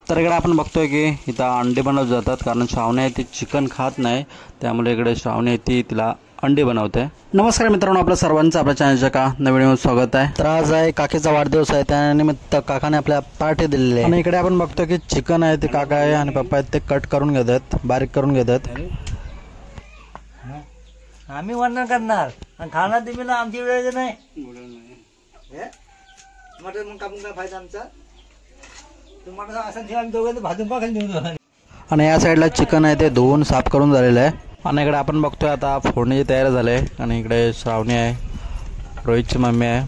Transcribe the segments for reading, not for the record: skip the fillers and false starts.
तर इकडे आपण बघतोय की इथं अंडी बनवली जातात, कारण श्रावणी आहे ती चिकन खात नाही, त्यामुळे इकडे श्रावणी आहे ती तिला अंडी बनवते. नमस्कार मित्रांनो, आपल्या सर्वांचं आपल्या चॅनलच्या का नवीन व्हिडिओ स्वागत आहे. तर आज आहे काकीचा वाढदिवस आहे, त्यानिमित्त काकाने आपल्या पार्टी दिलेली आहे. आणि इकडे आपण बघतो की चिकन आहे ते काका आहे आणि पप्पा आहेत ते कट करून घेतात, बारीक करून घेतात. आम्ही वर्णन करणार आणि खाणार तुम्ही ना, आमची वेळ नाही. मटन मग कापून काय फायदा आमचा? तुम्हाला असं ठेवा, आम्ही दोघं भाजून का खाली देऊ. आणि या साईडला चिकन आहे ते धुवून साफ करून झालेलं आहे. आणि इकडे आपण बघतोय आता फोडणीची तयारी झाली आहे. आणि इकडे श्रावणी आहे, रोहितची मम्मी आहे,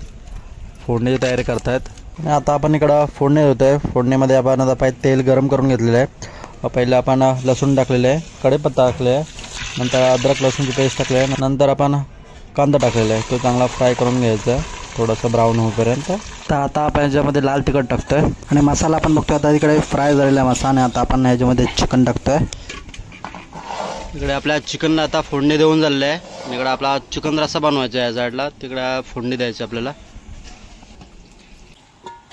फोडणीची तयारी करतायत. आणि आता आपण इकडं फोडणी देतोय. फोडणीमध्ये आपण आता पहिले तेल गरम करून घेतलेलं आहे. पहिले आपण लसूण टाकलेलं आहे, कढीपत्ता टाकले आहे, नंतर अद्रक लसूणची पेस्ट टाकली आहे, नंतर आपण कांदा टाकलेला आहे, तो चांगला फ्राय करून घ्यायचा थोडंसं ब्राऊन होईपर्यंत. तर आता आपण याच्यामध्ये लाल तिखट टाकतोय आणि मसाला आपण बघतोय आता इकडे फ्राय झालेला मसाला. आणि आता आपण याच्यामध्ये चिकन टाकतोय. इकडे आपल्या चिकनला आता फोडणी देऊन झालेलं आहे. इकडे आपला चिकन रस्सा बनवायचा आहे या साईडला, तिकडे फोडणी द्यायची आपल्याला.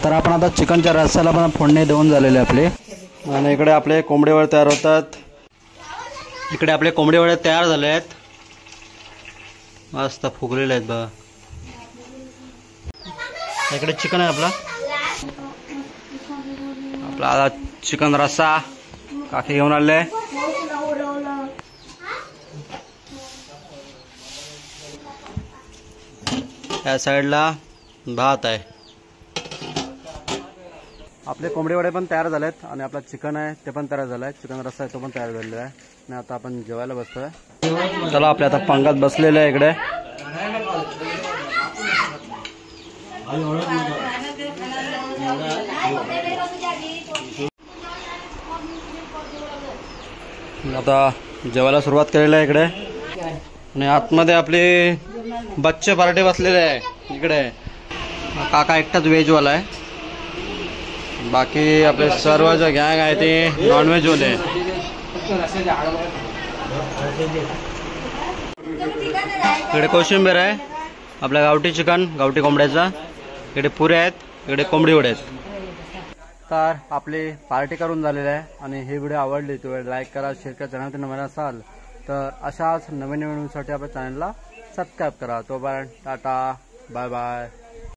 तर आपण आता चिकनच्या रस्स्याला पण फोडणी देऊन झालेली आपली. आणि इकडे आपले कोंबडी वडे तयार होतात. इकडे आपले कोंबडी वडे तयार झाले आहेत, मस्त फुगलेले आहेत बघा. इकडे चिकन आहे आपला आता चिकन रस्सा काकी घेऊन आले. या साईडला भात आहे. आपले कोंबडी वडे पण तयार झालेत आणि आपला चिकन आहे ते पण तयार झालं आहे. चिकन रस्सा आहे तो पण तयार झालेला आहे. आणि आता आपण जेवायला बसतोय. चला आपल्या आता पंगत बसलेले आहे इकडे. आता जेवायला सुरुवात केलेली आहे इकडे. आणि आतमध्ये आपली बच्चे पार्टी बसलेले आहे इकडे. काका एकटाच व्हेजवाला आहे, बाकी आपले सर्व जे गँग आहे ते नॉनव्हेज वाले. इकडे कोशिंबीर आहे, आपल्या गावठी चिकन, गावठी कोंबड्याचा. इकडे पुरे आहेत, इकडे कोंबडी वडे आहेत. तर आपली पार्टी करून झालेली आहे. आणि ही व्हिडिओ आवडली तर लाईक करा, शेअर करा. चॅनल नवीन असाल तर अशाच नवीन व्हिडिओसाठी आपल्या चॅनलला सबस्क्राईब करा. तोपर्यंत टाटा, बाय बाय.